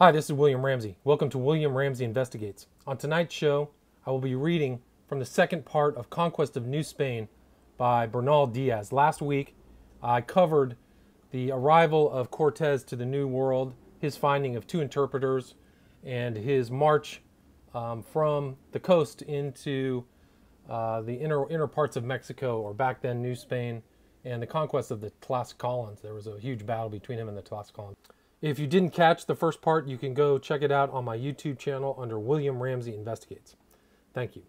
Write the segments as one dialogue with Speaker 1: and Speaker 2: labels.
Speaker 1: Hi, this is William Ramsey. Welcome to William Ramsey Investigates. On tonight's show, I will be reading from the second part of Conquest of New Spain by Bernal Diaz. Last week, I covered the arrival of Cortez to the New World, his finding of two interpreters, and his march from the coast into the inner parts of Mexico, or back then New Spain, and the conquest of the Tlaxcalans. There was a huge battle between him and the Tlaxcalans. If you didn't catch the first part, you can go check it out on my YouTube channel under William Ramsey Investigates. Thank you.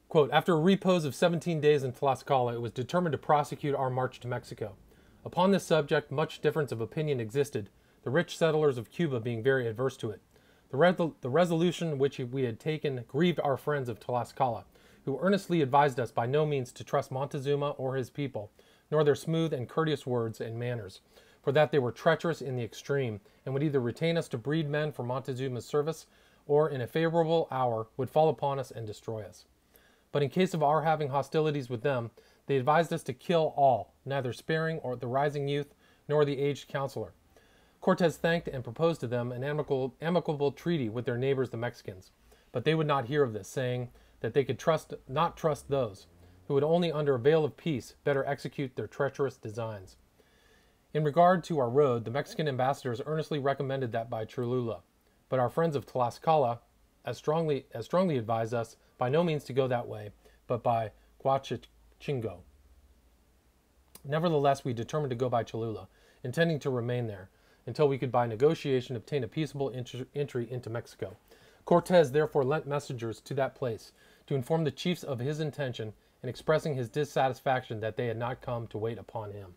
Speaker 1: Quote, after a repose of 17 days in Tlaxcala, it was determined to prosecute our march to Mexico. Upon this subject, much difference of opinion existed, the rich settlers of Cuba being very adverse to it. The resolution which we had taken grieved our friends of Tlaxcala, who earnestly advised us by no means to trust Montezuma or his people, nor their smooth and courteous words and manners, for that they were treacherous in the extreme, and would either retain us to breed men for Montezuma's service, or in a favorable hour would fall upon us and destroy us. But in case of our having hostilities with them, they advised us to kill all, neither sparing or the rising youth, nor the aged counselor. Cortez thanked and proposed to them an amicable treaty with their neighbors the Mexicans, but they would not hear of this, saying that they could not trust those, who would only under a veil of peace better execute their treacherous designs. In regard to our road, the Mexican ambassadors earnestly recommended that by Cholula, but our friends of Tlaxcala as strongly advised us by no means to go that way, but by Huachingo. Nevertheless, we determined to go by Cholula, intending to remain there until we could by negotiation obtain a peaceable entry into Mexico. Cortez therefore lent messengers to that place to inform the chiefs of his intention, and expressing his dissatisfaction that they had not come to wait upon him.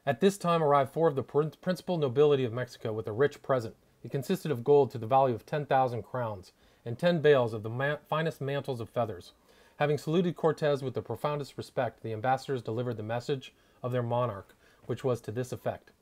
Speaker 1: At this time arrived four of the principal nobility of Mexico with a rich present. It consisted of gold to the value of 10,000 crowns, and 10 bales of the finest mantles of feathers. Having saluted Cortez with the profoundest respect, the ambassadors delivered the message of their monarch, which was to this effect: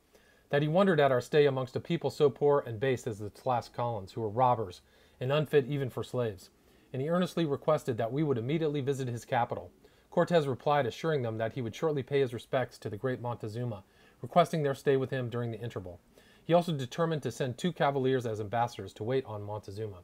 Speaker 1: that he wondered at our stay amongst a people so poor and base as the Tlaxcalans, who were robbers, and unfit even for slaves, and he earnestly requested that we would immediately visit his capital. Cortez replied, assuring them that he would shortly pay his respects to the great Montezuma, requesting their stay with him during the interval. He also determined to send 2 cavaliers as ambassadors to wait on Montezuma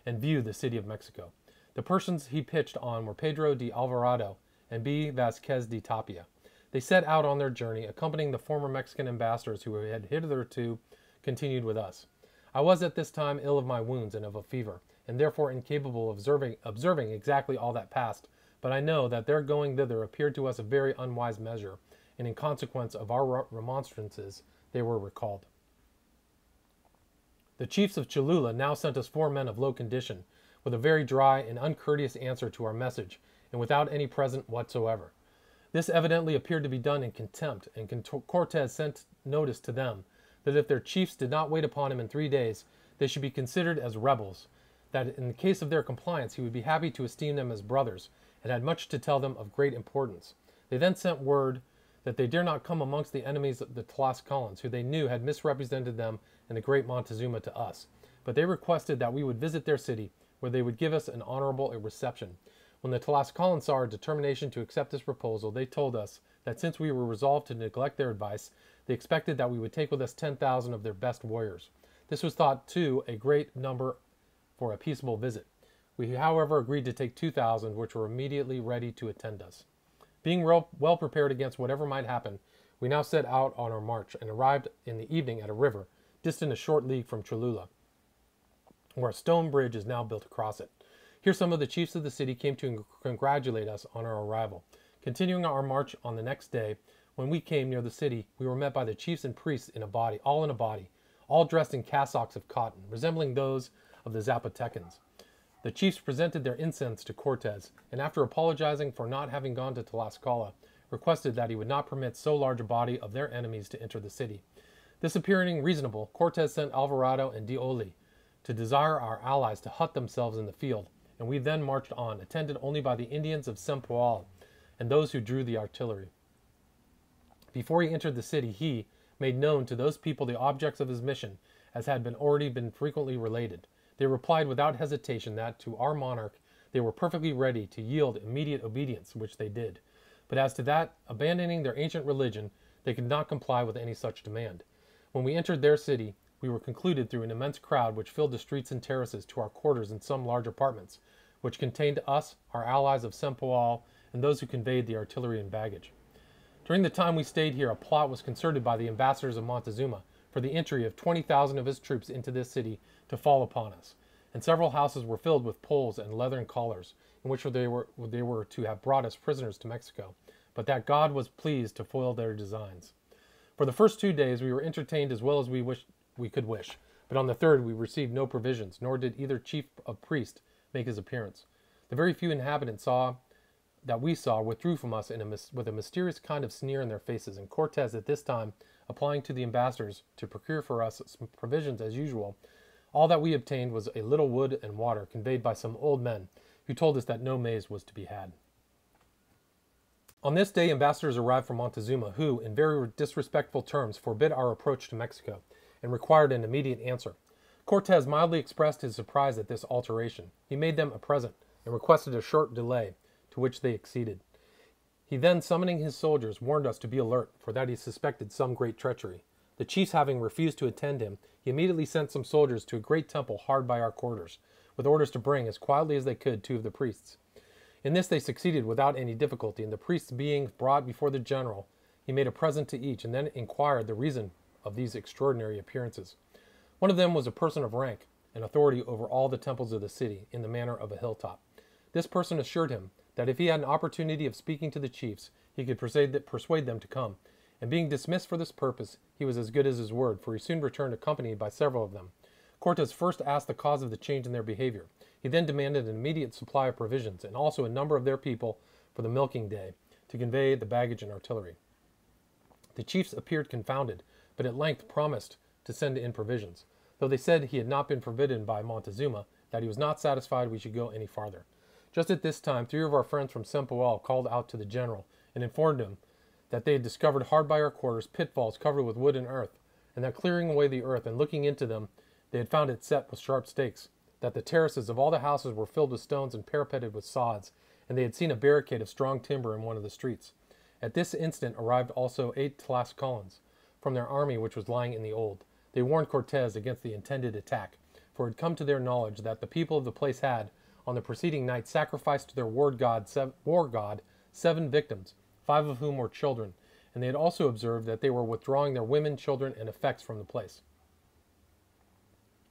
Speaker 1: and view the city of Mexico. The persons he pitched on were Pedro de Alvarado and B. Vasquez de Tapia. They set out on their journey, accompanying the former Mexican ambassadors who had hitherto continued with us. I was at this time ill of my wounds and of a fever, and therefore incapable of observing exactly all that passed, but I know that their going thither appeared to us a very unwise measure, and in consequence of our remonstrances they were recalled. The chiefs of Cholula now sent us 4 men of low condition, with a very dry and uncourteous answer to our message, and without any present whatsoever. This evidently appeared to be done in contempt, and Cortez sent notice to them that if their chiefs did not wait upon him in 3 days, they should be considered as rebels, that in the case of their compliance he would be happy to esteem them as brothers, and had much to tell them of great importance. They then sent word that they dare not come amongst the enemies of the Tlaxcalans, who they knew had misrepresented them and the great Montezuma to us, but they requested that we would visit their city, where they would give us an honorable reception. When the Tlaxcalans saw our determination to accept this proposal, they told us that since we were resolved to neglect their advice, they expected that we would take with us 10,000 of their best warriors. This was thought, too, a great number for a peaceable visit. We, however, agreed to take 2,000, which were immediately ready to attend us. Being well prepared against whatever might happen, we now set out on our march, and arrived in the evening at a river, distant a short league from Cholula, where a stone bridge is now built across it. Here some of the chiefs of the city came to congratulate us on our arrival. Continuing our march on the next day, when we came near the city, we were met by the chiefs and priests in a body, all dressed in cassocks of cotton, resembling those of the Zapotecans. The chiefs presented their incense to Cortez, and after apologizing for not having gone to Tlaxcala, requested that he would not permit so large a body of their enemies to enter the city. This appearing reasonable, Cortez sent Alvarado and Dioli to desire our allies to hut themselves in the field, and we then marched on, attended only by the Indians of Sempoal and those who drew the artillery. Before he entered the city, he made known to those people the objects of his mission, as had already been frequently related. They replied without hesitation that, to our monarch, they were perfectly ready to yield immediate obedience, which they did. But as to that, abandoning their ancient religion, they could not comply with any such demand. When we entered their city, we were concluded through an immense crowd which filled the streets and terraces to our quarters in some large apartments, which contained us, our allies of Sempoal, and those who conveyed the artillery and baggage. During the time we stayed here, a plot was concerted by the ambassadors of Montezuma for the entry of 20,000 of his troops into this city to fall upon us, and several houses were filled with poles and leathern collars, in which they were to have brought us prisoners to Mexico, but that God was pleased to foil their designs. For the first 2 days we were entertained as well as we could wish, but on the third we received no provisions, nor did either chief of priests make his appearance. The very few inhabitants we saw withdrew from us with a mysterious kind of sneer in their faces, and Cortez at this time, applying to the ambassadors to procure for us some provisions as usual, all that we obtained was a little wood and water conveyed by some old men, who told us that no maize was to be had. On this day ambassadors arrived from Montezuma, who, in very disrespectful terms, forbid our approach to Mexico, and required an immediate answer. Cortez mildly expressed his surprise at this alteration. He made them a present, and requested a short delay, to which they acceded. He then, summoning his soldiers, warned us to be alert, for that he suspected some great treachery. The chiefs having refused to attend him, he immediately sent some soldiers to a great temple hard by our quarters, with orders to bring, as quietly as they could, 2 of the priests. In this they succeeded without any difficulty, and the priests being brought before the general, he made a present to each, and then inquired the reason of these extraordinary appearances. One of them was a person of rank and authority over all the temples of the city, in the manner of a hilltop. This person assured him that if he had an opportunity of speaking to the chiefs, he could persuade them to come, and being dismissed for this purpose, he was as good as his word, for he soon returned accompanied by several of them. Cortes first asked the cause of the change in their behavior. He then demanded an immediate supply of provisions, and also a number of their people for the milking day, to convey the baggage and artillery. The chiefs appeared confounded, but at length promised to send in provisions, though they said he had not been forbidden by Montezuma, that he was not satisfied we should go any farther. Just at this time, 3 of our friends from Sempoal called out to the general, and informed him that they had discovered hard by our quarters pitfalls covered with wood and earth, and that clearing away the earth and looking into them, they had found it set with sharp stakes, that the terraces of all the houses were filled with stones and parapeted with sods, and they had seen a barricade of strong timber in one of the streets. At this instant arrived also 8 Tlaxcalans from their army which was lying in the old. They warned Cortez against the intended attack, for it had come to their knowledge that the people of the place had, on the preceding night, sacrificed to their war god 7 victims, 5 of whom were children, and they had also observed that they were withdrawing their women, children, and effects from the place.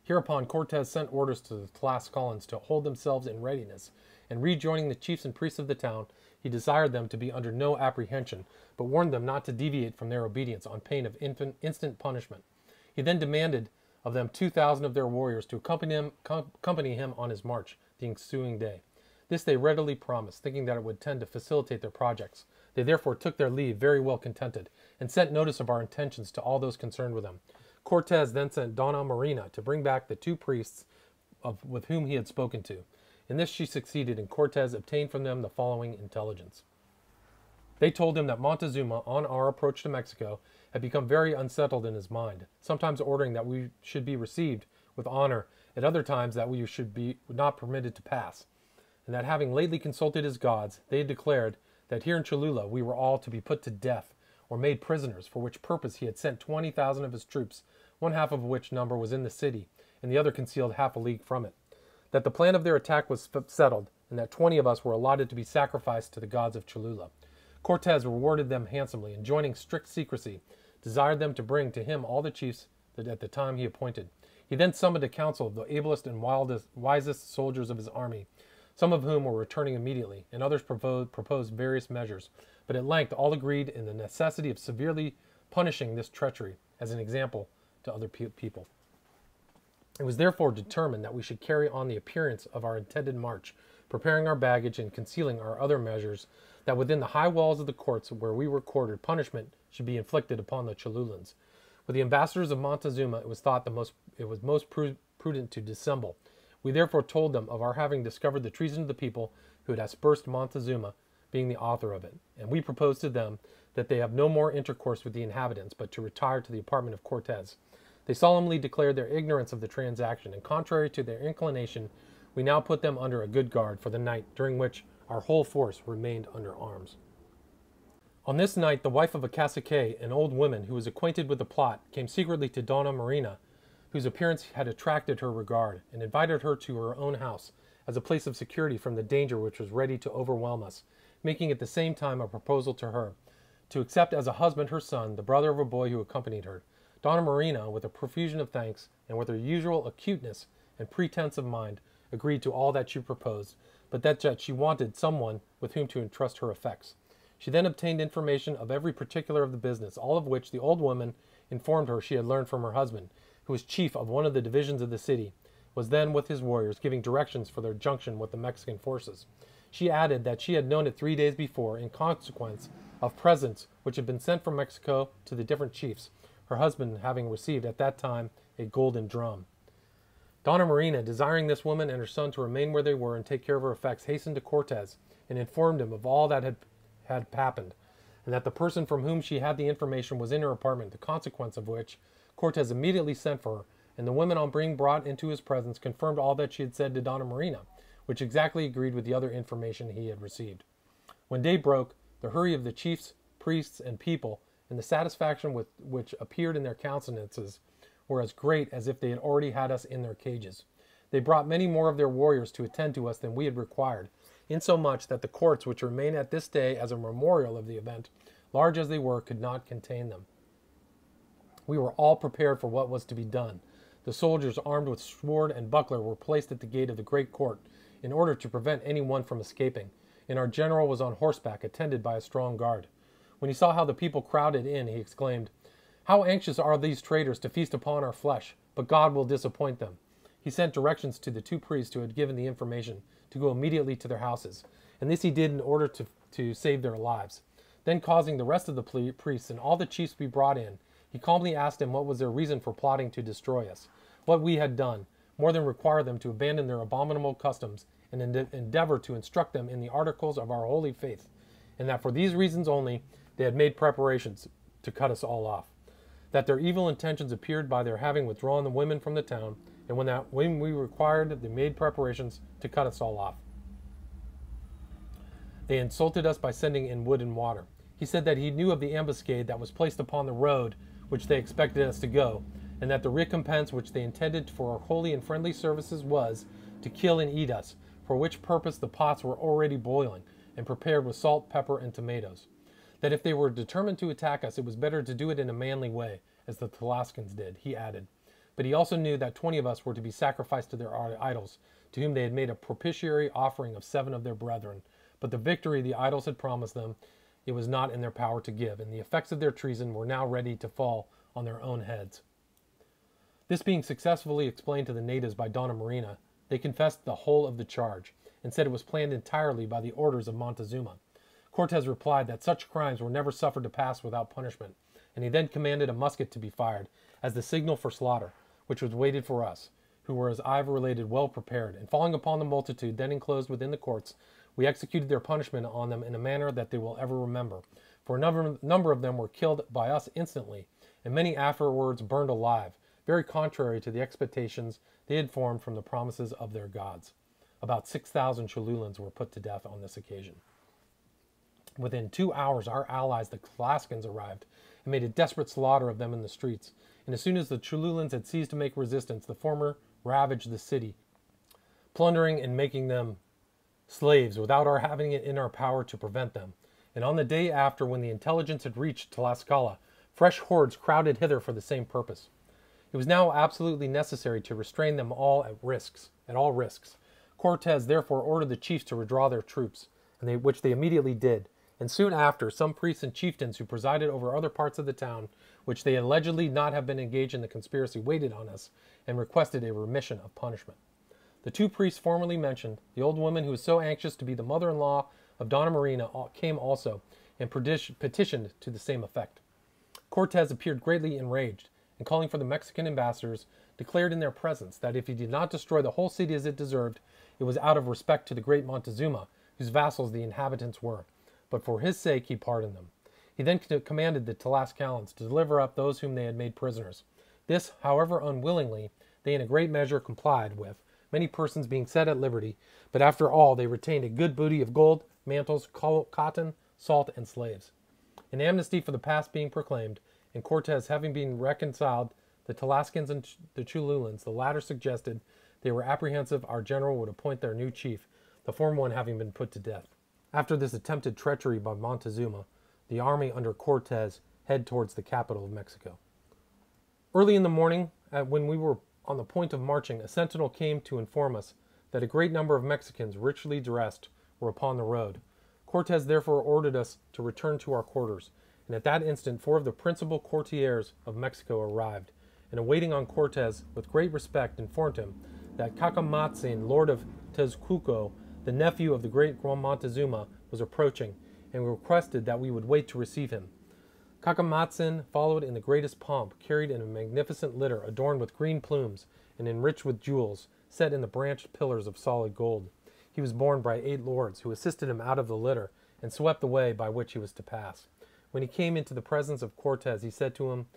Speaker 1: Hereupon Cortez sent orders to the Tlaxcalans to hold themselves in readiness, and rejoining the chiefs and priests of the town, he desired them to be under no apprehension, but warned them not to deviate from their obedience on pain of instant punishment. He then demanded of them 2,000 of their warriors to accompany him on his march the ensuing day. This they readily promised, thinking that it would tend to facilitate their projects. They therefore took their leave very well contented, and sent notice of our intentions to all those concerned with them. Cortez then sent Donna Marina to bring back the 2 priests with whom he had spoken to. In this she succeeded, and Cortez obtained from them the following intelligence. They told him that Montezuma, on our approach to Mexico, had become very unsettled in his mind, sometimes ordering that we should be received with honor, at other times that we should be not permitted to pass, and that having lately consulted his gods, they had declared that here in Cholula we were all to be put to death, or made prisoners, for which purpose he had sent 20,000 of his troops, 1/2 of which number was in the city, and the other concealed half a league from it. That the plan of their attack was settled, and that 20 of us were allotted to be sacrificed to the gods of Cholula. Cortez rewarded them handsomely, and joining strict secrecy, desired them to bring to him all the chiefs that at the time he appointed. He then summoned a council of the ablest and wisest soldiers of his army, some of whom were returning immediately, and others proposed various measures, but at length all agreed in the necessity of severely punishing this treachery as an example to other people. It was therefore determined that we should carry on the appearance of our intended march, preparing our baggage and concealing our other measures, that within the high walls of the courts where we were quartered, punishment should be inflicted upon the Cholulans. With the ambassadors of Montezuma, it was thought it was most prudent to dissemble. We therefore told them of our having discovered the treason of the people who had aspersed Montezuma, being the author of it, and we proposed to them that they have no more intercourse with the inhabitants, but to retire to the apartment of Cortez. They solemnly declared their ignorance of the transaction, and contrary to their inclination, we now put them under a good guard for the night, during which our whole force remained under arms. On this night, the wife of a cacique, an old woman who was acquainted with the plot, came secretly to Donna Marina whose appearance had attracted her regard, and invited her to her own house as a place of security from the danger which was ready to overwhelm us, making at the same time a proposal to her to accept as a husband her son, the brother of a boy who accompanied her. Donna Marina, with a profusion of thanks, and with her usual acuteness and pretense of mind, agreed to all that she proposed, but that she wanted someone with whom to entrust her effects. She then obtained information of every particular of the business, all of which the old woman informed her she had learned from her husband, who was chief of one of the divisions of the city, was then with his warriors giving directions for their junction with the Mexican forces. She added that she had known it 3 days before in consequence of presents which had been sent from Mexico to the different chiefs, her husband having received at that time a golden drum. Donna Marina, desiring this woman and her son to remain where they were and take care of her effects, hastened to Cortez and informed him of all that had happened, and that the person from whom she had the information was in her apartment, the consequence of which Cortez immediately sent for her, and the woman, on being brought into his presence, confirmed all that she had said to Donna Marina, which exactly agreed with the other information he had received. When day broke, the hurry of the chiefs, priests, and people, and the satisfaction with which appeared in their countenances, were as great as if they had already had us in their cages. They brought many more of their warriors to attend to us than we had required, insomuch that the courts which remain at this day as a memorial of the event, large as they were, could not contain them. We were all prepared for what was to be done. The soldiers, armed with sword and buckler, were placed at the gate of the great court in order to prevent any one from escaping, and our general was on horseback, attended by a strong guard. When he saw how the people crowded in, he exclaimed, "How anxious are these traitors to feast upon our flesh, but God will disappoint them." He sent directions to the 2 priests who had given the information to go immediately to their houses, and this he did in order to save their lives. Then, causing the rest of the priests and all the chiefs to be brought in, he calmly asked them what was their reason for plotting to destroy us, what we had done, more than require them to abandon their abominable customs and endeavor to instruct them in the articles of our holy faith, and that for these reasons only they had made preparations to cut us all off. That their evil intentions appeared by their having withdrawn the women from the town, and when we required, they made preparations to cut us all off. They insulted us by sending in wood and water. He said that he knew of the ambuscade that was placed upon the road which they expected us to go, and that the recompense which they intended for our holy and friendly services was to kill and eat us, for which purpose the pots were already boiling, and prepared with salt, pepper, and tomatoes. That if they were determined to attack us, it was better to do it in a manly way, as the Tlascalans did, he added. But he also knew that 20 of us were to be sacrificed to their idols, to whom they had made a propitiatory offering of 7 of their brethren. But the victory the idols had promised them, it was not in their power to give, and the effects of their treason were now ready to fall on their own heads. This being successfully explained to the natives by Donna Marina, they confessed the whole of the charge, and said it was planned entirely by the orders of Montezuma. Cortez replied that such crimes were never suffered to pass without punishment, and he then commanded a musket to be fired, as the signal for slaughter, which was waited for us, who were, as I've related, well prepared, and falling upon the multitude then enclosed within the courts, we executed their punishment on them in a manner that they will ever remember. For a number of them were killed by us instantly, and many afterwards burned alive, very contrary to the expectations they had formed from the promises of their gods. About 6,000 Cholulans were put to death on this occasion. Within 2 hours, our allies, the Tlascalans, arrived and made a desperate slaughter of them in the streets. And as soon as the Cholulans had ceased to make resistance, the former ravaged the city, plundering and making them slaves without our having it in our power to prevent them. And on the day after, when the intelligence had reached Tlaxcala, fresh hordes crowded hither for the same purpose. It was now absolutely necessary to restrain them all at all risks. Cortez therefore ordered the chiefs to withdraw their troops, which they immediately did. And soon after, some priests and chieftains who presided over other parts of the town, which they allegedly not have been engaged in the conspiracy, waited on us and requested a remission of punishment. The 2 priests formerly mentioned, the old woman who was so anxious to be the mother-in-law of Donna Marina, came also and petitioned to the same effect. Cortez appeared greatly enraged, and calling for the Mexican ambassadors, declared in their presence that if he did not destroy the whole city as it deserved, it was out of respect to the great Montezuma, whose vassals the inhabitants were, but for his sake he pardoned them. He then commanded the Tlascalans to deliver up those whom they had made prisoners. This, however unwillingly, they in a great measure complied with, many persons being set at liberty, but after all they retained a good booty of gold, mantles, cotton, salt, and slaves. An amnesty for the past being proclaimed, and Cortez having been reconciled, the Talascans and the Cholulans. The latter suggested they were apprehensive our general would appoint their new chief, the former one having been put to death. After this attempted treachery by Montezuma, the army under Cortez head towards the capital of Mexico. Early in the morning, when we were on the point of marching, a sentinel came to inform us that a great number of Mexicans, richly dressed, were upon the road. Cortez therefore ordered us to return to our quarters, and at that instant 4 of the principal courtiers of Mexico arrived, and awaiting on Cortez with great respect informed him that Cacamatzin, lord of Tezcuco, the nephew of the great Montezuma, was approaching, and requested that we would wait to receive him. Cacamatzin followed in the greatest pomp, carried in a magnificent litter adorned with green plumes and enriched with jewels, set in the branched pillars of solid gold. He was borne by 8 lords, who assisted him out of the litter and swept the way by which he was to pass. When he came into the presence of Cortez, he said to him,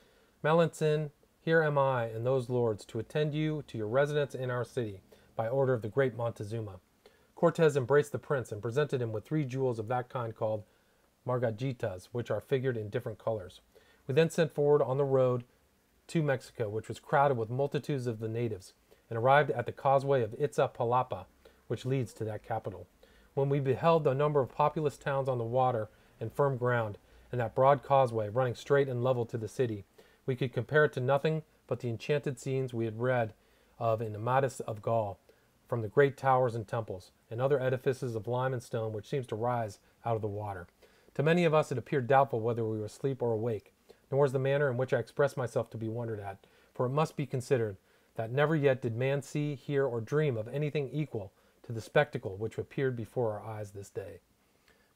Speaker 1: "Malintzin, here am I and those lords to attend you to your residence in our city, by order of the great Montezuma." Cortez embraced the prince and presented him with 3 jewels of that kind called margaritas, which are figured in different colors. We then sent forward on the road to Mexico, which was crowded with multitudes of the natives, and arrived at the causeway of Iztapalapa, which leads to that capital. When we beheld the number of populous towns on the water and firm ground, and that broad causeway running straight and level to the city, we could compare it to nothing but the enchanted scenes we had read of in Amadis of Gaul, from the great towers and temples, and other edifices of lime and stone which seems to rise out of the water. To many of us it appeared doubtful whether we were asleep or awake, nor is the manner in which I express myself to be wondered at, for it must be considered that never yet did man see, hear, or dream of anything equal to the spectacle which appeared before our eyes this day.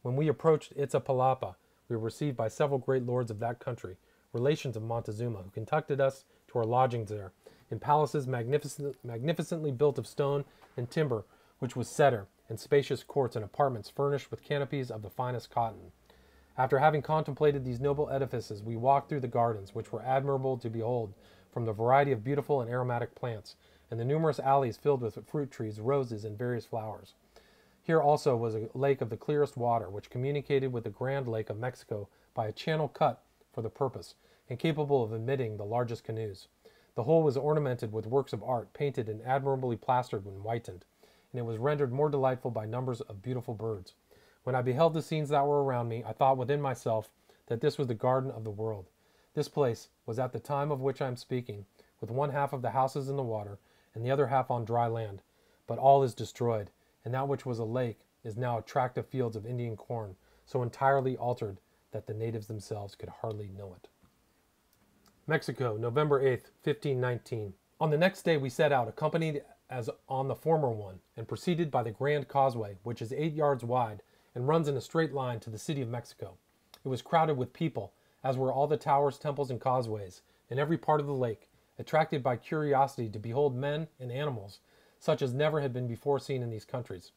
Speaker 1: When we approached Iztapalapa, we were received by several great lords of that country, relations of Montezuma, who conducted us to our lodgings there, in palaces magnificently built of stone and timber, which was cedar, and spacious courts and apartments furnished with canopies of the finest cotton. After having contemplated these noble edifices, we walked through the gardens, which were admirable to behold, from the variety of beautiful and aromatic plants, and the numerous alleys filled with fruit trees, roses, and various flowers. Here also was a lake of the clearest water, which communicated with the Grand Lake of Mexico by a channel cut for the purpose, and capable of admitting the largest canoes. The whole was ornamented with works of art, painted and admirably plastered and whitened, and it was rendered more delightful by numbers of beautiful birds. When I beheld the scenes that were around me, I thought within myself that this was the garden of the world. This place was at the time of which I am speaking, with 1/2 of the houses in the water, and the other half on dry land. But all is destroyed, and that which was a lake is now a tract of fields of Indian corn, so entirely altered that the natives themselves could hardly know it. Mexico, November 8th, 1519. On the next day we set out, accompanied as on the former one, and proceeded by the Grand Causeway, which is 8 yards wide, and runs in a straight line to the city of Mexico. It was crowded with people, as were all the towers, temples, and causeways, in every part of the lake, attracted by curiosity to behold men and animals, such as never had been before seen in these countries.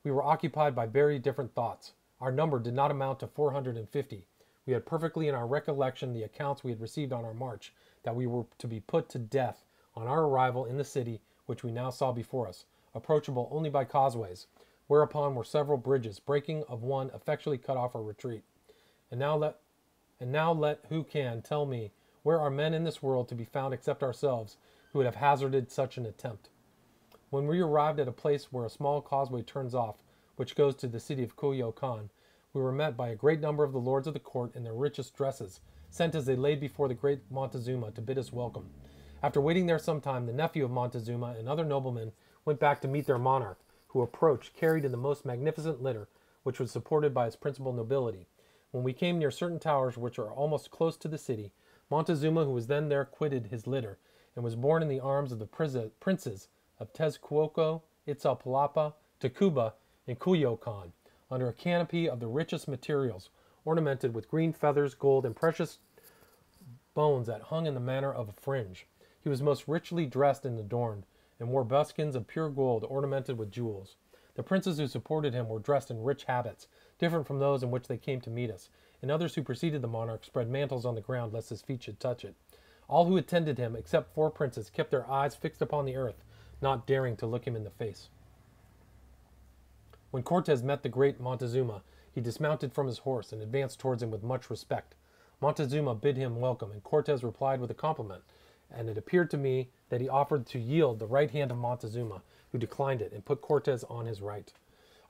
Speaker 1: We were occupied by very different thoughts. Our number did not amount to 450. We had perfectly in our recollection the accounts we had received on our march, that we were to be put to death on our arrival in the city which we now saw before us, approachable only by causeways, whereupon were several bridges, breaking of one effectually cut off our retreat. And now let who can tell me where are men in this world to be found except ourselves, who would have hazarded such an attempt. When we arrived at a place where a small causeway turns off, which goes to the city of Coyoacan, we were met by a great number of the lords of the court in their richest dresses, sent as they laid before the great Montezuma to bid us welcome. After waiting there some time, the nephew of Montezuma and other noblemen went back to meet their monarch, who approached, carried in the most magnificent litter, which was supported by his principal nobility. When we came near certain towers which are almost close to the city, Montezuma, who was then there, quitted his litter, and was borne in the arms of the princes of Tezcuco, Iztapalapa, Tacuba, and Cuyoacan, under a canopy of the richest materials, ornamented with green feathers, gold, and precious bones that hung in the manner of a fringe. He was most richly dressed and adorned, and wore buskins of pure gold ornamented with jewels. The princes who supported him were dressed in rich habits, different from those in which they came to meet us, and others who preceded the monarch spread mantles on the ground lest his feet should touch it. All who attended him, except 4 princes, kept their eyes fixed upon the earth, not daring to look him in the face. When Cortez met the great Montezuma, he dismounted from his horse and advanced towards him with much respect. Montezuma bid him welcome, and Cortez replied with a compliment, and it appeared to me that he offered to yield the right hand of Montezuma, who declined it, and put Cortez on his right.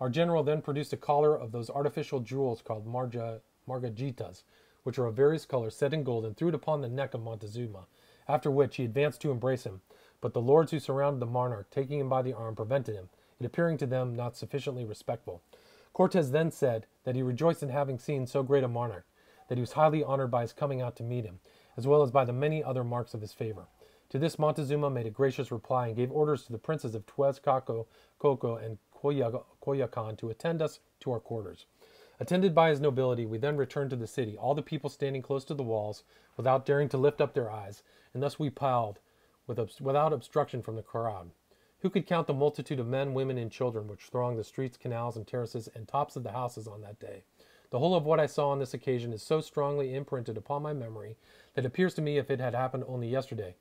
Speaker 1: Our general then produced a collar of those artificial jewels called margaritas, which are of various colors set in gold, and threw it upon the neck of Montezuma, after which he advanced to embrace him. But the lords who surrounded the monarch, taking him by the arm, prevented him, it appearing to them not sufficiently respectful. Cortez then said that he rejoiced in having seen so great a monarch, that he was highly honored by his coming out to meet him, as well as by the many other marks of his favor. To this Montezuma made a gracious reply, and gave orders to the princes of Tezcatlipoca, Coco, and Coyoacan to attend us to our quarters. Attended by his nobility, we then returned to the city, all the people standing close to the walls, without daring to lift up their eyes, and thus we piled, without obstruction from the crowd. Who could count the multitude of men, women, and children which thronged the streets, canals, and terraces, and tops of the houses on that day? The whole of what I saw on this occasion is so strongly imprinted upon my memory that it appears to me if it had happened only yesterday.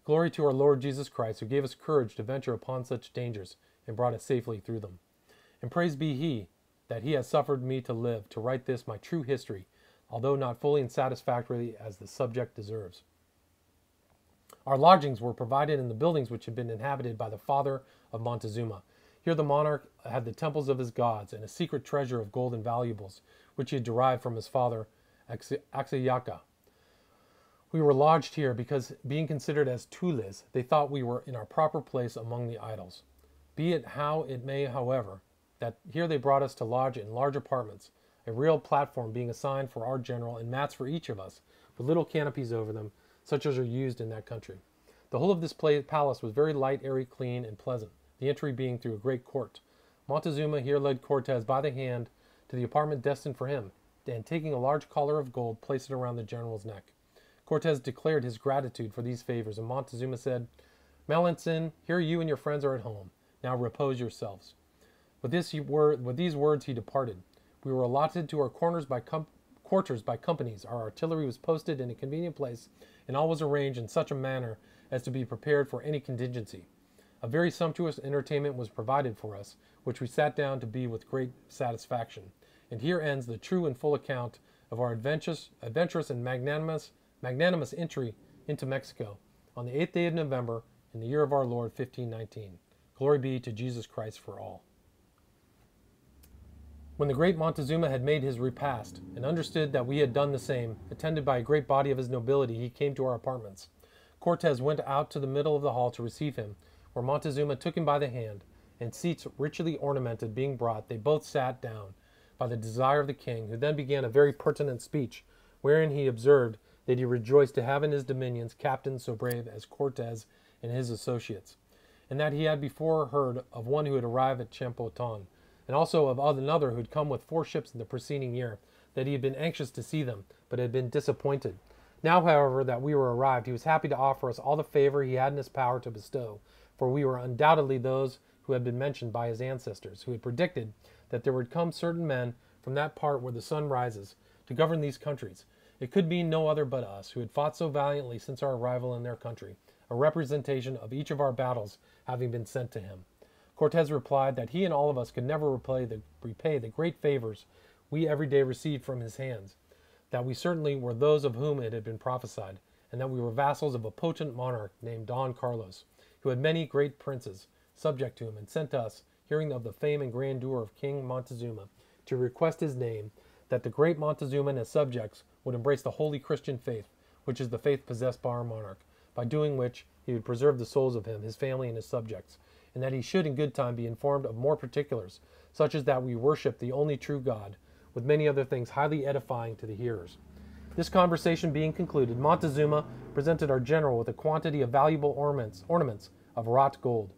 Speaker 1: Glory to our Lord Jesus Christ, who gave us courage to venture upon such dangers, and brought us safely through them. And praise be He, that He has suffered me to live, to write this my true history, although not fully and satisfactorily as the subject deserves. Our lodgings were provided in the buildings which had been inhabited by the father of Montezuma. Here the monarch had the temples of his gods, and a secret treasure of gold and valuables, which he had derived from his father Axayacca. We were lodged here because, being considered as tules, they thought we were in our proper place among the idols. Be it how it may, however, that here they brought us to lodge in large apartments, a real platform being assigned for our general, and mats for each of us, with little canopies over them, such as are used in that country. The whole of this palace was very light, airy, clean, and pleasant, the entry being through a great court. Montezuma here led Cortez by the hand to the apartment destined for him, and taking a large collar of gold, placed it around the general's neck. Cortez declared his gratitude for these favors, and Montezuma said, "Melanson, here you and your friends are at home. Now repose yourselves." With these words he departed. We were allotted to our quarters by companies. Our artillery was posted in a convenient place, and all was arranged in such a manner as to be prepared for any contingency. A very sumptuous entertainment was provided for us, which we sat down to be with great satisfaction. And here ends the true and full account of our adventurous and magnanimous entry into Mexico on the 8th day of November in the year of our Lord 1519. Glory be to Jesus Christ for all. When the great Montezuma had made his repast, and understood that we had done the same, attended by a great body of his nobility, he came to our apartments. Cortez went out to the middle of the hall to receive him, where Montezuma took him by the hand, and seats richly ornamented being brought, they both sat down, by the desire of the king, who then began a very pertinent speech, wherein he observed that he rejoiced to have in his dominions captains so brave as Cortez and his associates, and that he had before heard of one who had arrived at Champoton, and also of another who had come with 4 ships in the preceding year, that he had been anxious to see them, but had been disappointed. Now, however, that we were arrived, he was happy to offer us all the favor he had in his power to bestow, for we were undoubtedly those who had been mentioned by his ancestors, who had predicted that there would come certain men from that part where the sun rises, to govern these countries. It could be no other but us, who had fought so valiantly since our arrival in their country, a representation of each of our battles having been sent to him. Cortez replied that he and all of us could never repay the great favors we every day received from his hands, that we certainly were those of whom it had been prophesied, and that we were vassals of a potent monarch named Don Carlos, who had many great princes subject to him, and sent us, hearing of the fame and grandeur of King Montezuma, to request his name, that the great Montezuma and his subjects would embrace the holy Christian faith, which is the faith possessed by our monarch, by doing which he would preserve the souls of him, his family, and his subjects, and that he should in good time be informed of more particulars, such as that we worship the only true God, with many other things highly edifying to the hearers. This conversation being concluded, Montezuma presented our general with a quantity of valuable ornaments of wrought gold.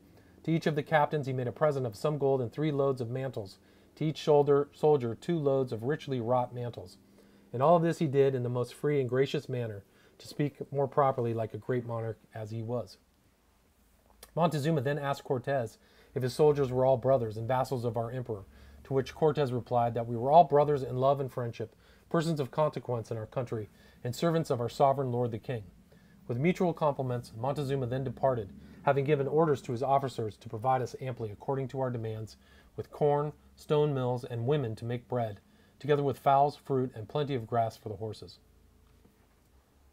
Speaker 1: To each of the captains he made a present of some gold and 3 loads of mantles, to each soldier 2 loads of richly wrought mantles. And all of this he did in the most free and gracious manner, to speak more properly like a great monarch as he was. Montezuma then asked Cortez if his soldiers were all brothers and vassals of our emperor, to which Cortez replied that we were all brothers in love and friendship, persons of consequence in our country, and servants of our sovereign lord the king. With mutual compliments, Montezuma then departed, having given orders to his officers to provide us amply according to our demands, with corn, stone mills, and women to make bread, together with fowls, fruit, and plenty of grass for the horses.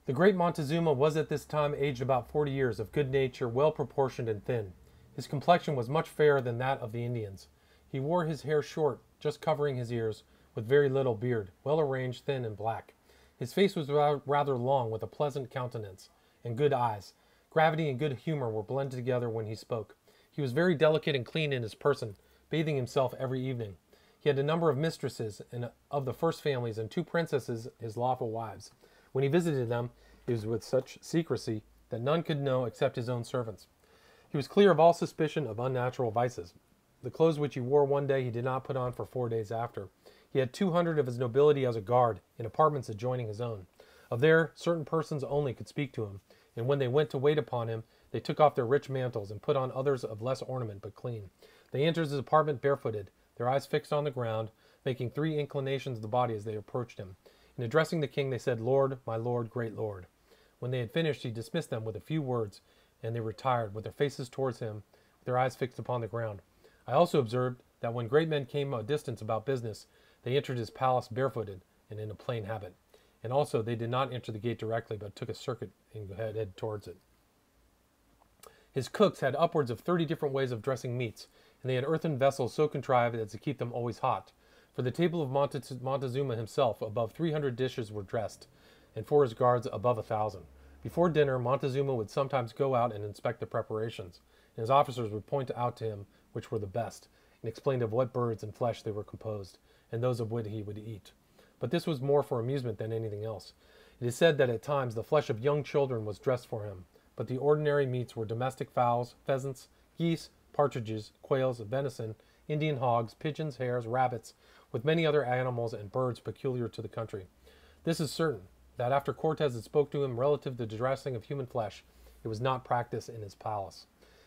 Speaker 1: The great Montezuma was at this time aged about 40 years, of good nature, well proportioned and thin. His complexion was much fairer than that of the Indians. He wore his hair short, just covering his ears, with very little beard, well arranged, thin, and black. His face was rather long, with a pleasant countenance, and good eyes. Gravity and good humor were blended together when he spoke. He was very delicate and clean in his person, bathing himself every evening. He had a number of mistresses and of the first families, and 2 princesses his lawful wives. When he visited them, it was with such secrecy that none could know except his own servants. He was clear of all suspicion of unnatural vices. The clothes which he wore one day he did not put on for 4 days after. He had 200 of his nobility as a guard in apartments adjoining his own. Of there, certain persons only could speak to him, and when they went to wait upon him, they took off their rich mantles and put on others of less ornament but clean. They entered his apartment barefooted, their eyes fixed on the ground, making 3 inclinations of the body as they approached him. In addressing the king, they said, "Lord, my lord, great lord." When they had finished, he dismissed them with a few words, and they retired, with their faces towards him, with their eyes fixed upon the ground. I also observed that when great men came a distance about business, they entered his palace barefooted and in a plain habit. And also they did not enter the gate directly, but took a circuit and headed towards it. His cooks had upwards of 30 different ways of dressing meats, and they had earthen vessels so contrived as to keep them always hot. For the table of Montezuma himself, above 300 dishes were dressed, and for his guards above 1,000. Before dinner, Montezuma would sometimes go out and inspect the preparations, and his officers would point out to him which were the best, and explain of what birds and flesh they were composed, and those of which he would eat. But this was more for amusement than anything else. It is said that at times the flesh of young children was dressed for him, but the ordinary meats were domestic fowls, pheasants, geese, partridges, quails, venison, Indian hogs, pigeons, hares, rabbits, with many other animals and birds peculiar to the country. This is certain, that after Cortez had spoke to him relative to the dressing of human flesh, it was not practiced in his palace.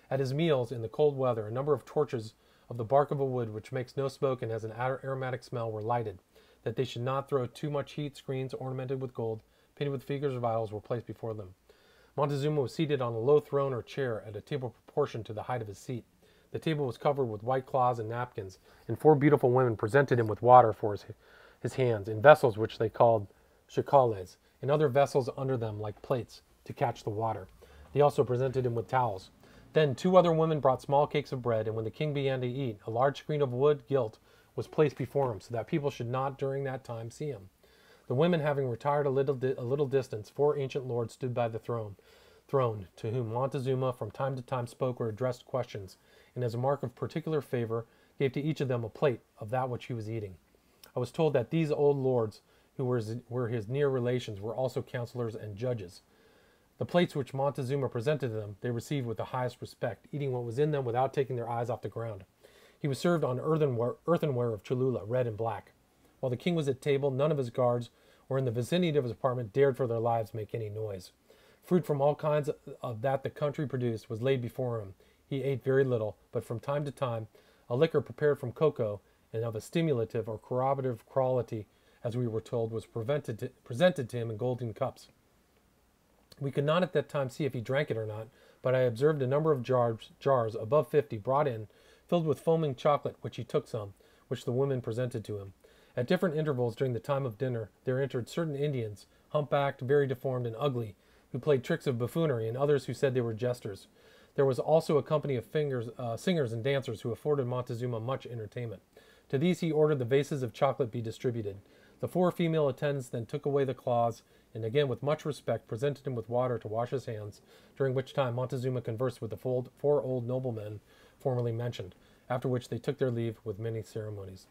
Speaker 1: At his meals, in the cold weather, a number of torches of the bark of a wood which makes no smoke and has an aromatic smell were lighted, that they should not throw too much heat. Screens ornamented with gold, painted with figures or vials, were placed before them. Montezuma was seated on a low throne or chair at a table proportioned to the height of his seat. The table was covered with white cloths and napkins, and 4 beautiful women presented him with water for his hands, in vessels which they called chicales, and other vessels under them like plates, to catch the water. They also presented him with towels. Then 2 other women brought small cakes of bread, and when the king began to eat, a large screen of wood gilt was placed before him, so that people should not during that time see him. The women having retired a little distance, 4 ancient lords stood by the throne, to whom Montezuma from time to time spoke or addressed questions, and as a mark of particular favor, gave to each of them a plate of that which he was eating. I was told that these old lords, who were his near relations, were also counselors and judges. The plates which Montezuma presented to them, they received with the highest respect, eating what was in them without taking their eyes off the ground. He was served on earthenware of Cholula, red and black. While the king was at table, none of his guards or in the vicinity of his apartment dared for their lives make any noise. Fruit from all kinds of that the country produced was laid before him. He ate very little, but from time to time a liquor prepared from cocoa and of a stimulative or corroborative quality, as we were told, was presented to him in golden cups. We could not at that time see if he drank it or not, but I observed a number of jars above 50 brought in, filled with foaming chocolate, which he took some, which the women presented to him. At different intervals during the time of dinner, there entered certain Indians, humpbacked, very deformed, and ugly, who played tricks of buffoonery, and others who said they were jesters. There was also a company of singers and dancers who afforded Montezuma much entertainment. To these he ordered the vases of chocolate be distributed. The 4 female attendants then took away the cloths, and again with much respect presented him with water to wash his hands, during which time Montezuma conversed with the 4 old noblemen formerly mentioned, after which they took their leave with many ceremonies.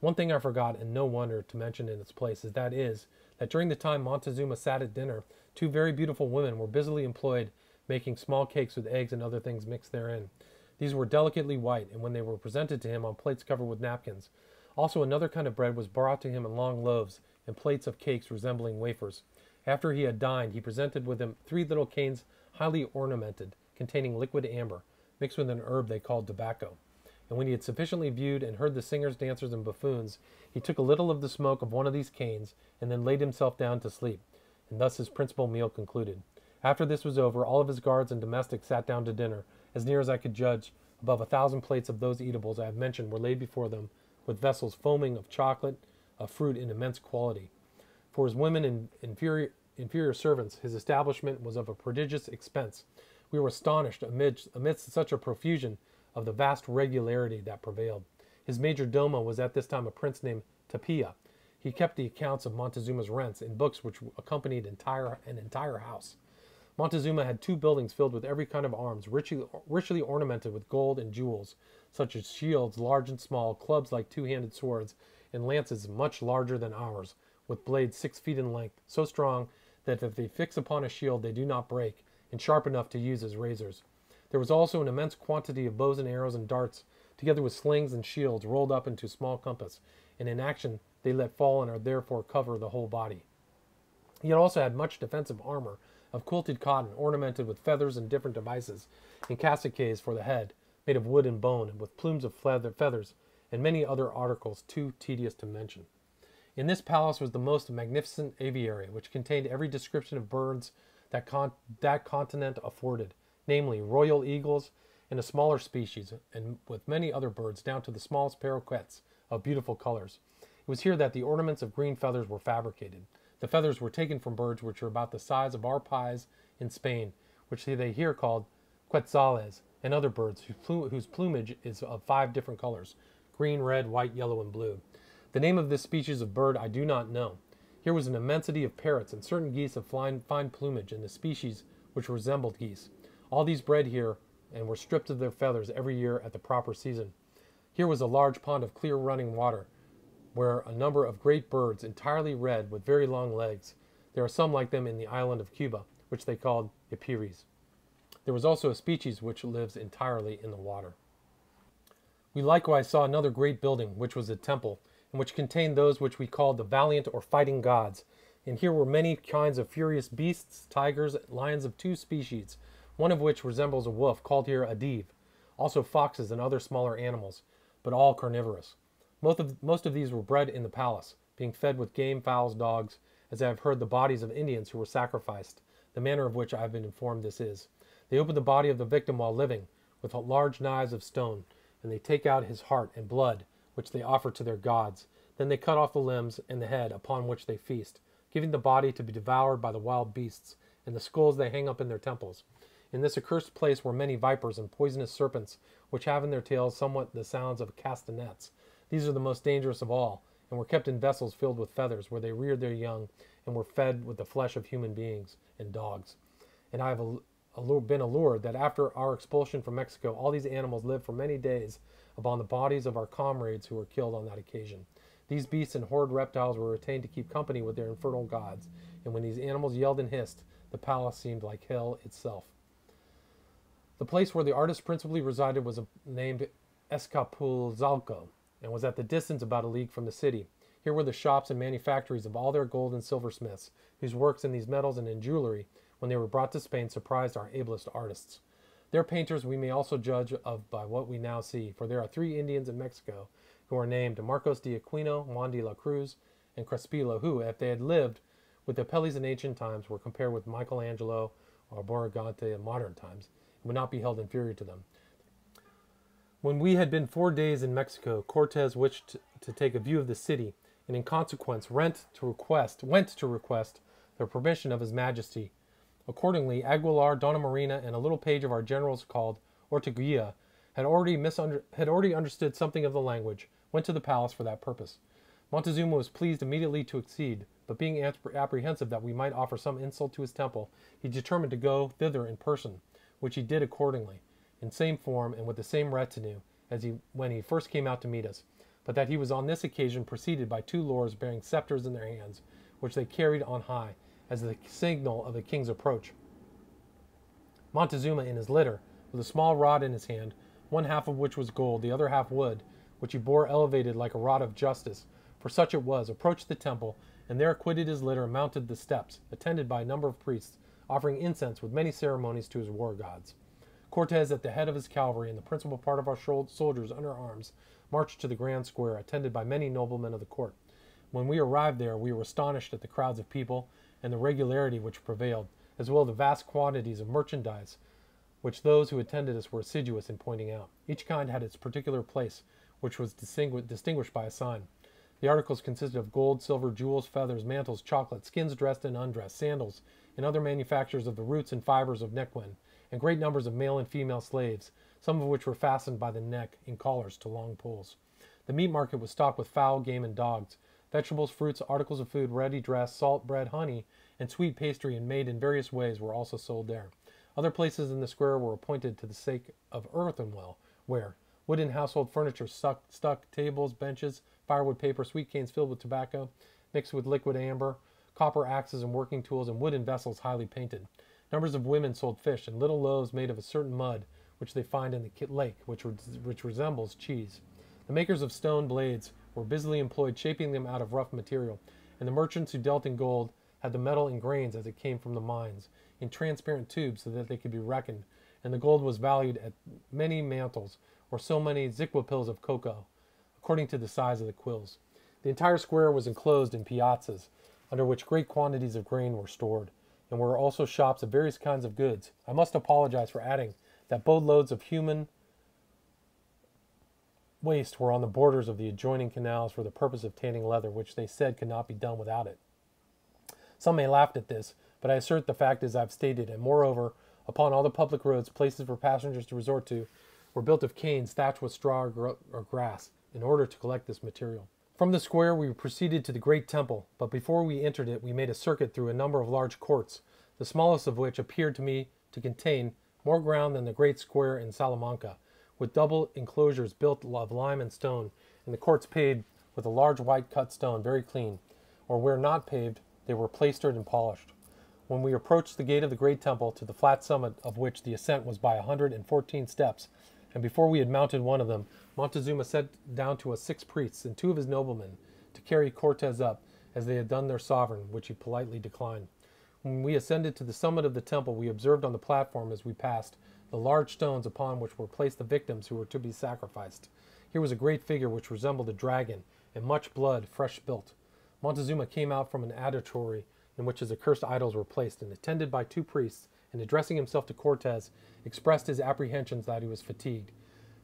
Speaker 1: One thing I forgot, and no wonder to mention in its place, is that during the time Montezuma sat at dinner, 2 very beautiful women were busily employed making small cakes with eggs and other things mixed therein. These were delicately white, and when they were presented to him on plates covered with napkins. Also another kind of bread was brought to him in long loaves, and plates of cakes resembling wafers. After he had dined, he presented with him 3 little canes highly ornamented, containing liquid amber, mixed with an herb they called tobacco. And when he had sufficiently viewed and heard the singers, dancers, and buffoons, he took a little of the smoke of one of these canes, and then laid himself down to sleep, and thus his principal meal concluded. After this was over, all of his guards and domestics sat down to dinner. As near as I could judge, above 1,000 plates of those eatables I have mentioned were laid before them, with vessels foaming of chocolate, of fruit in immense quality. For his women inferior servants, his establishment was of a prodigious expense. We were astonished amidst such a profusion of the vast regularity that prevailed. His major domo was at this time a prince named Tapia. He kept the accounts of Montezuma's rents in books which accompanied an entire house. Montezuma had 2 buildings filled with every kind of arms, richly ornamented with gold and jewels, such as shields large and small, clubs like 2-handed swords, and lances much larger than ours, with blades 6 feet in length, so strong that if they fix upon a shield they do not break, and sharp enough to use as razors. There was also an immense quantity of bows and arrows and darts, together with slings and shields rolled up into small compass, and in action they let fall and are therefore cover the whole body. He had also had much defensive armor of quilted cotton, ornamented with feathers and different devices, and cassockets for the head, made of wood and bone, and with plumes of feathers, and many other articles too tedious to mention. In this palace was the most magnificent aviary, which contained every description of birds that continent afforded, namely royal eagles and a smaller species, and with many other birds, down to the smallest paroquets of beautiful colors. It was here that the ornaments of green feathers were fabricated. The feathers were taken from birds which are about the size of our pies in Spain, which they here called quetzales, and other birds whose plumage is of 5 different colors: green, red, white, yellow, and blue. The name of this species of bird I do not know. Here was an immensity of parrots and certain geese of fine plumage, and the species which resembled geese. All these bred here and were stripped of their feathers every year at the proper season. Here was a large pond of clear running water, where a number of great birds, entirely red, with very long legs. There are some like them in the island of Cuba, which they called epeires. There was also a species which lives entirely in the water. We likewise saw another great building, which was a temple, and which contained those which we called the valiant or fighting gods. And here were many kinds of furious beasts, tigers, lions of 2 species, one of which resembles a wolf, called here a div, also foxes and other smaller animals, but all carnivorous. Most of these were bred in the palace, being fed with game, fowls, dogs, as I have heard the bodies of Indians who were sacrificed, the manner of which I have been informed this is. They open the body of the victim while living, with large knives of stone, and they take out his heart and blood, which they offer to their gods. Then they cut off the limbs and the head, upon which they feast, giving the body to be devoured by the wild beasts, and the skulls they hang up in their temples. In this accursed place were many vipers and poisonous serpents, which have in their tails somewhat the sounds of castanets. These are the most dangerous of all, and were kept in vessels filled with feathers, where they reared their young, and were fed with the flesh of human beings and dogs. And I have been allured that after our expulsion from Mexico, all these animals lived for many days upon the bodies of our comrades who were killed on that occasion. These beasts and horrid reptiles were retained to keep company with their infernal gods, and when these animals yelled and hissed, the palace seemed like hell itself. The place where the artist principally resided was named Escapuzalco, and was at the distance about a league from the city. Here were the shops and manufactories of all their gold and silversmiths, whose works in these metals and in jewelry, when they were brought to Spain, surprised our ablest artists. Their painters we may also judge of by what we now see, for there are 3 Indians in Mexico who are named Marcos de Aquino, Juan de la Cruz, and Crespilo, who, if they had lived with the Apelles in ancient times, were compared with Michelangelo or Borgante in modern times, and would not be held inferior to them. When we had been 4 days in Mexico, Cortes wished to take a view of the city, and in consequence went to request the permission of His Majesty. Accordingly, Aguilar, Donna Marina, and a little page of our generals called Orteguilla had already understood something of the language, went to the palace for that purpose. Montezuma was pleased immediately to accede, but being apprehensive that we might offer some insult to his temple, he determined to go thither in person, which he did accordingly, in same form and with the same retinue as when he first came out to meet us, but that he was on this occasion preceded by 2 lords bearing scepters in their hands, which they carried on high, as the signal of the king's approach. Montezuma in his litter, with a small rod in his hand, one half of which was gold, the other half wood, which he bore elevated like a rod of justice, for such it was, approached the temple, and there quitted his litter and mounted the steps, attended by a number of priests, offering incense with many ceremonies to his war gods. Cortes, at the head of his cavalry, and the principal part of our soldiers under arms, marched to the grand square, attended by many noblemen of the court. When we arrived there, we were astonished at the crowds of people and the regularity which prevailed, as well as the vast quantities of merchandise which those who attended us were assiduous in pointing out. Each kind had its particular place, which was distinguished by a sign. The articles consisted of gold, silver, jewels, feathers, mantles, chocolate, skins dressed and undressed, sandals, and other manufactures of the roots and fibers of neckwen, and great numbers of male and female slaves, some of which were fastened by the neck in collars to long poles. The meat market was stocked with fowl, game, and dogs. Vegetables, fruits, articles of food, ready dressed, salt, bread, honey, and sweet pastry and made in various ways were also sold there. Other places in the square were appointed to the sake of earthenware, where wooden household furniture stuck tables, benches, firewood, paper, sweet canes filled with tobacco, mixed with liquid amber, copper axes and working tools, and wooden vessels highly painted. Numbers of women sold fish and little loaves made of a certain mud which they find in the lake, which resembles cheese. The makers of stone blades were busily employed shaping them out of rough material, and the merchants who dealt in gold had the metal in grains as it came from the mines, in transparent tubes so that they could be reckoned, and the gold was valued at many mantles, or so many ziquipils of cocoa, according to the size of the quills. The entire square was enclosed in piazzas, under which great quantities of grain were stored, and were also shops of various kinds of goods. I must apologize for adding that boatloads of human waste were on the borders of the adjoining canals for the purpose of tanning leather, which they said could not be done without it. Some may laugh at this, but I assert the fact as I've stated, and moreover, upon all the public roads, places for passengers to resort to were built of canes thatched with straw or grass, in order to collect this material. From the square we proceeded to the great temple, but before we entered it we made a circuit through a number of large courts, the smallest of which appeared to me to contain more ground than the great square in Salamanca, with double enclosures built of lime and stone, and the courts paved with a large white cut stone, very clean, or where not paved, they were plastered and polished. When we approached the gate of the great temple, to the flat summit of which the ascent was by 114 steps, and before we had mounted one of them, Montezuma sent down to us 6 priests and 2 of his noblemen to carry Cortes up, as they had done their sovereign, which he politely declined. When we ascended to the summit of the temple, we observed on the platform as we passed the large stones upon which were placed the victims who were to be sacrificed. Here was a great figure which resembled a dragon, and much blood, fresh spilt. Montezuma came out from an auditory in which his accursed idols were placed, and attended by 2 priests, and addressing himself to Cortes, expressed his apprehensions that he was fatigued,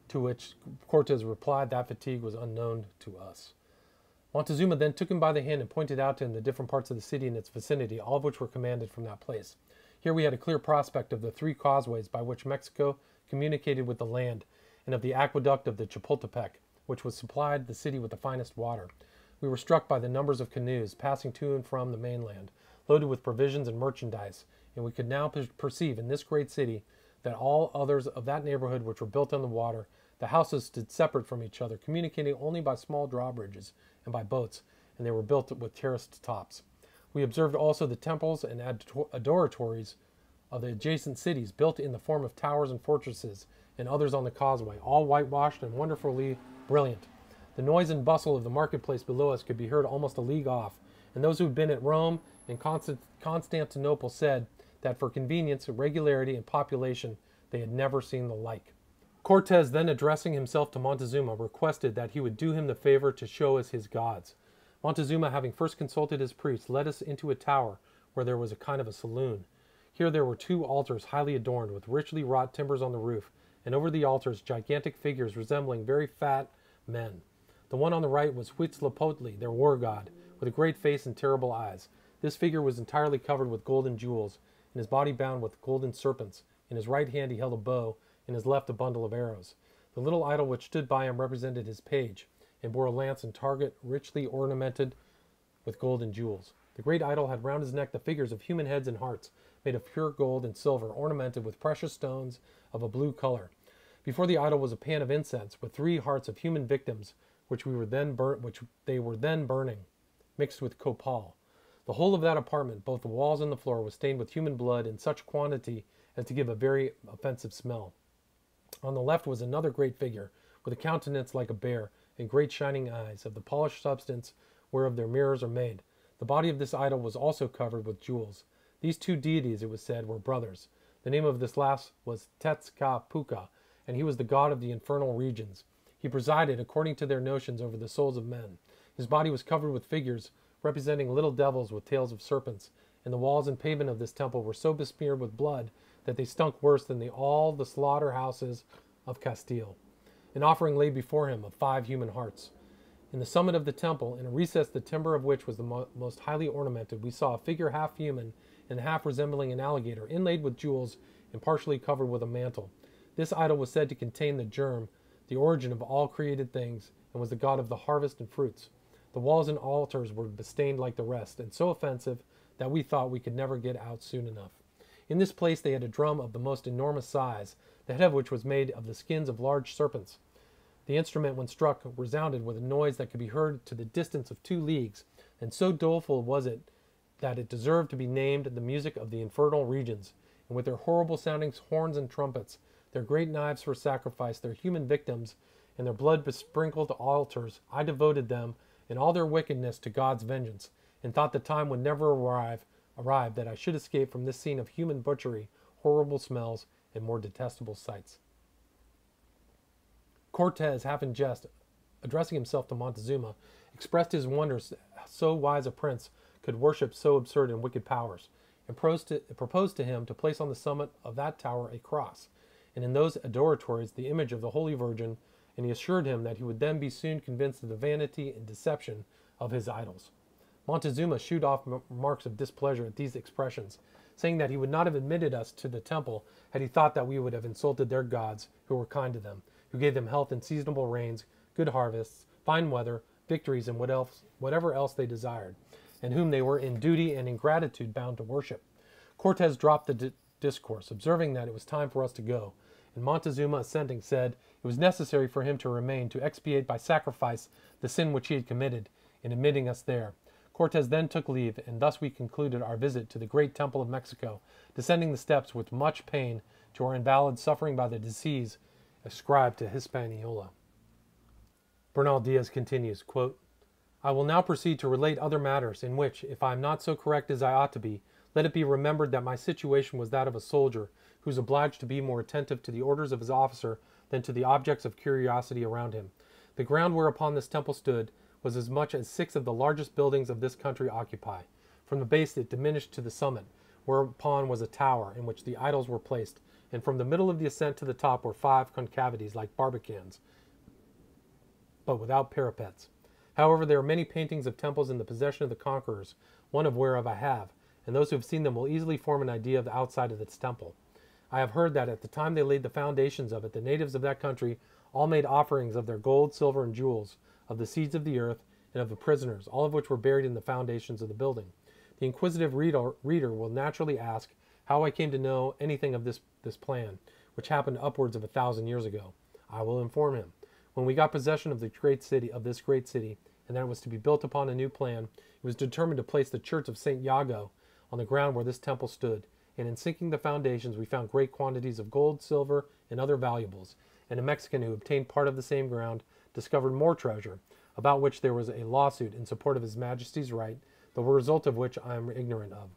Speaker 1: to which Cortes replied that fatigue was unknown to us. Montezuma then took him by the hand and pointed out to him the different parts of the city and its vicinity, all of which were commanded from that place. Here we had a clear prospect of the 3 causeways by which Mexico communicated with the land, and of the aqueduct of the Chapultepec, which was supplied the city with the finest water. We were struck by the numbers of canoes passing to and from the mainland, loaded with provisions and merchandise, and we could now perceive in this great city that all others of that neighborhood which were built on the water, the houses stood separate from each other, communicating only by small drawbridges and by boats, and they were built with terraced tops. We observed also the temples and adoratories of the adjacent cities, built in the form of towers and fortresses, and others on the causeway, all whitewashed and wonderfully brilliant. The noise and bustle of the marketplace below us could be heard almost a league off, and those who had been at Rome and Constantinople said that for convenience, regularity, and population they had never seen the like. Cortes, then addressing himself to Montezuma, requested that he would do him the favor to show us his gods. Montezuma, having first consulted his priests, led us into a tower where there was a kind of a saloon. Here there were 2 altars highly adorned, with richly wrought timbers on the roof, and over the altars gigantic figures resembling very fat men. The one on the right was Huitzilopochtli, their war god, with a great face and terrible eyes. This figure was entirely covered with golden jewels, and his body bound with golden serpents. In his right hand he held a bow, in his left a bundle of arrows. The little idol which stood by him represented his page, and bore a lance and target richly ornamented with gold and jewels. The great idol had round his neck the figures of human heads and hearts, made of pure gold and silver, ornamented with precious stones of a blue color. Before the idol was a pan of incense, with 3 hearts of human victims, which they were then burning, mixed with copal. The whole of that apartment, both the walls and the floor, was stained with human blood in such quantity as to give a very offensive smell. On the left was another great figure, with a countenance like a bear, and great shining eyes, of the polished substance whereof their mirrors are made. The body of this idol was also covered with jewels. These 2 deities, it was said, were brothers. The name of this last was Tezcatlipoca, and he was the god of the infernal regions. He presided, according to their notions, over the souls of men. His body was covered with figures representing little devils with tails of serpents, and the walls and pavement of this temple were so besmeared with blood that they stunk worse than all the slaughterhouses of Castile. An offering lay before him of 5 human hearts, In the summit of the temple, in a recess the timber of which was the most highly ornamented, we saw a figure half human and half resembling an alligator, inlaid with jewels and partially covered with a mantle. This idol was said to contain the germ, the origin of all created things, and was the god of the harvest and fruits. The walls and altars were bestained like the rest, and so offensive that we thought we could never get out soon enough. In this place they had a drum of the most enormous size, the head of which was made of the skins of large serpents. The instrument, when struck, resounded with a noise that could be heard to the distance of 2 leagues, and so doleful was it that it deserved to be named the music of the infernal regions. And with their horrible sounding horns and trumpets, their great knives for sacrifice, their human victims, and their blood besprinkled altars, I devoted them in all their wickedness to God's vengeance, and thought the time would never arrive that I should escape from this scene of human butchery, horrible smells, and more detestable sights. Cortez, half in jest, addressing himself to Montezuma, expressed his wonders so wise a prince could worship so absurd and wicked powers, and proposed to him to place on the summit of that tower a cross, and in those adoratories the image of the Holy Virgin, and he assured him that he would then be soon convinced of the vanity and deception of his idols. Montezuma shooed off marks of displeasure at these expressions, saying that he would not have admitted us to the temple had he thought that we would have insulted their gods, who were kind to them, who gave them health and seasonable rains, good harvests, fine weather, victories, and whatever else they desired, and whom they were in duty and in gratitude bound to worship. Cortez dropped the discourse, observing that it was time for us to go, and Montezuma, assenting, said it was necessary for him to remain to expiate by sacrifice the sin which he had committed in admitting us there. Cortez then took leave, and thus we concluded our visit to the great temple of Mexico, descending the steps with much pain to our invalids suffering by the disease ascribed to Hispaniola. Bernal Diaz continues, quote, I will now proceed to relate other matters in which, if I am not so correct as I ought to be, let it be remembered that my situation was that of a soldier who is obliged to be more attentive to the orders of his officer than to the objects of curiosity around him. The ground whereupon this temple stood was as much as 6 of the largest buildings of this country occupy. From the base it diminished to the summit, whereupon was a tower in which the idols were placed, and from the middle of the ascent to the top were 5 concavities like barbicans, but without parapets. However, there are many paintings of temples in the possession of the conquerors, one of whereof I have, and those who have seen them will easily form an idea of the outside of this temple. I have heard that at the time they laid the foundations of it, the natives of that country all made offerings of their gold, silver, and jewels, of the seeds of the earth, and of the prisoners, all of which were buried in the foundations of the building. The inquisitive reader will naturally ask how I came to know anything of this plan, which happened upwards of 1,000 years ago. I will inform him. When we got possession of this great city, and that it was to be built upon a new plan, it was determined to place the church of St. Iago on the ground where this temple stood, and in sinking the foundations we found great quantities of gold, silver, and other valuables, and a Mexican who obtained part of the same ground discovered more treasure, about which there was a lawsuit in support of His Majesty's right, the result of which I am ignorant of.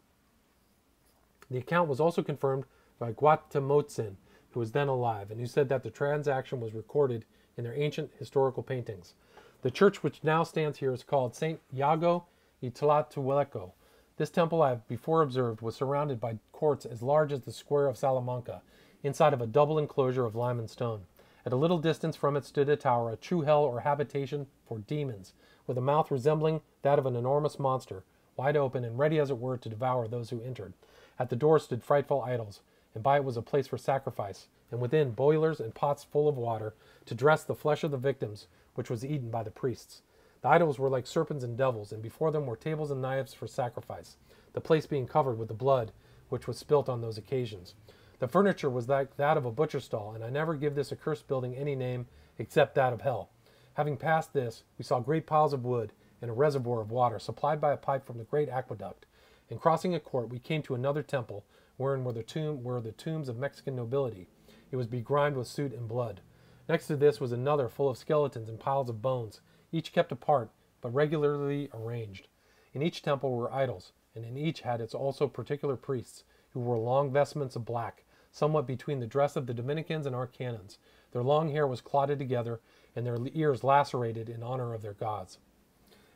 Speaker 1: The account was also confirmed by Guatemotzin, who was then alive, and who said that the transaction was recorded in their ancient historical paintings. The church which now stands here is called St. Iago y Tlatuelco. This temple, I have before observed, was surrounded by courts as large as the square of Salamanca, inside of a double enclosure of lime and stone. At a little distance from it stood a tower, a true hell or habitation for demons, with a mouth resembling that of an enormous monster, wide open and ready as it were to devour those who entered. At the door stood frightful idols, and by it was a place for sacrifice, and within boilers and pots full of water to dress the flesh of the victims, which was eaten by the priests. The idols were like serpents and devils, and before them were tables and knives for sacrifice, the place being covered with the blood which was spilt on those occasions. The furniture was like that of a butcher stall, and I never give this accursed building any name except that of hell. Having passed this, we saw great piles of wood and a reservoir of water supplied by a pipe from the great aqueduct. And crossing a court, we came to another temple, wherein were the tombs of Mexican nobility. It was begrimed with soot and blood. Next to this was another full of skeletons and piles of bones, each kept apart, but regularly arranged. In each temple were idols, and in each had its also particular priests, who wore long vestments of black, somewhat between the dress of the Dominicans and our canons. Their long hair was clotted together, and their ears lacerated in honor of their gods.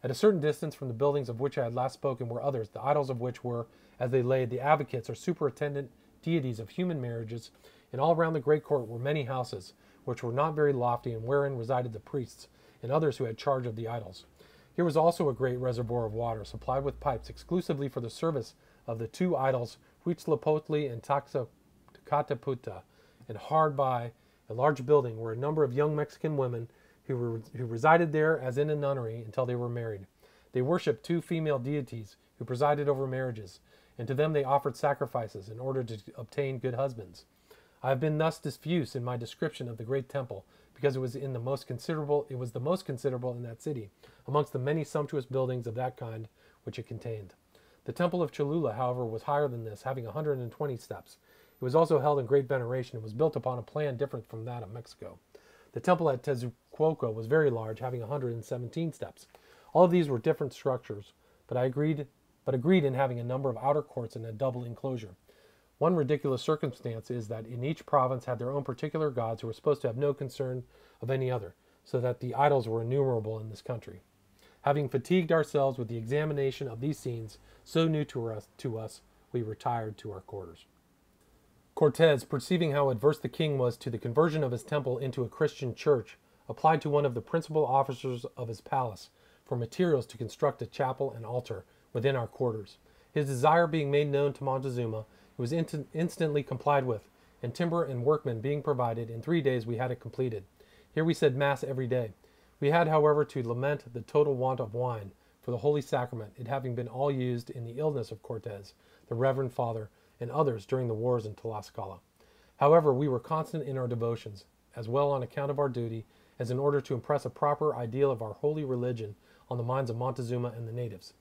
Speaker 1: At a certain distance from the buildings of which I had last spoken were others, the idols of which were, as they lay, the advocates or superintendent deities of human marriages, and all round the great court were many houses, which were not very lofty, and wherein resided the priests, and others who had charge of the idols. Here was also a great reservoir of water, supplied with pipes exclusively for the service of the two idols, Huitzilopochtli and Tenochtitlan, and hard by a large building were a number of young Mexican women who resided there as in a nunnery until they were married. They worshipped two female deities who presided over marriages, and to them they offered sacrifices in order to obtain good husbands. I have been thus diffuse in my description of the great temple, because it was the most considerable in that city, amongst the many sumptuous buildings of that kind which it contained. The temple of Cholula, however, was higher than this, having 120 steps. It was also held in great veneration and was built upon a plan different from that of Mexico. The temple at Texcoco was very large, having 117 steps. All of these were different structures, but agreed in having a number of outer courts and a double enclosure. One ridiculous circumstance is that in each province had their own particular gods who were supposed to have no concern of any other, so that the idols were innumerable in this country. Having fatigued ourselves with the examination of these scenes, so new to us, we retired to our quarters. Cortez, perceiving how adverse the king was to the conversion of his temple into a Christian church, applied to one of the principal officers of his palace for materials to construct a chapel and altar within our quarters. His desire being made known to Montezuma, it was instantly complied with, and timber and workmen being provided, in 3 days we had it completed. Here we said Mass every day. We had, however, to lament the total want of wine for the Holy Sacrament, it having been all used in the illness of Cortez, the Reverend Father, and others during the wars in Tlaxcala. However, we were constant in our devotions, as well on account of our duty as in order to impress a proper ideal of our holy religion on the minds of Montezuma and the natives.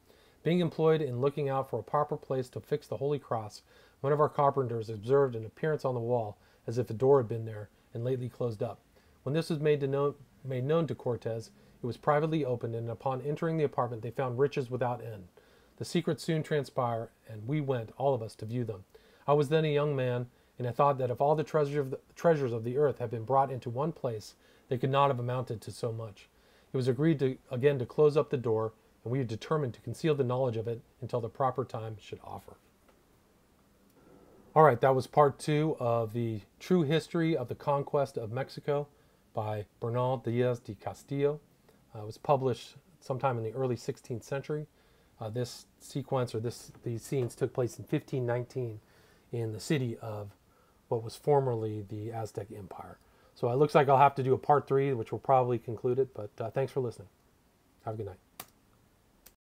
Speaker 1: Being employed in looking out for a proper place to fix the Holy Cross, one of our carpenters observed an appearance on the wall as if a door had been there and lately closed up. When this was made known to Cortez, it was privately opened, and upon entering the apartment they found riches without end. The secret soon transpired, and we went, all of us, to view them. I was then a young man, and I thought that if all the treasures of the earth had been brought into one place, they could not have amounted to so much. It was agreed again to close up the door, and we had determined to conceal the knowledge of it until the proper time should offer. All right, that was part 2 of the True History of the Conquest of Mexico by Bernal, Diaz de Castillo. It was published sometime in the early 16th century. This sequence, or these scenes, took place in 1519 in the city of what was formerly the Aztec Empire. So it looks like I'll have to do a part 3, which will probably conclude it, but thanks for listening. Have a good night.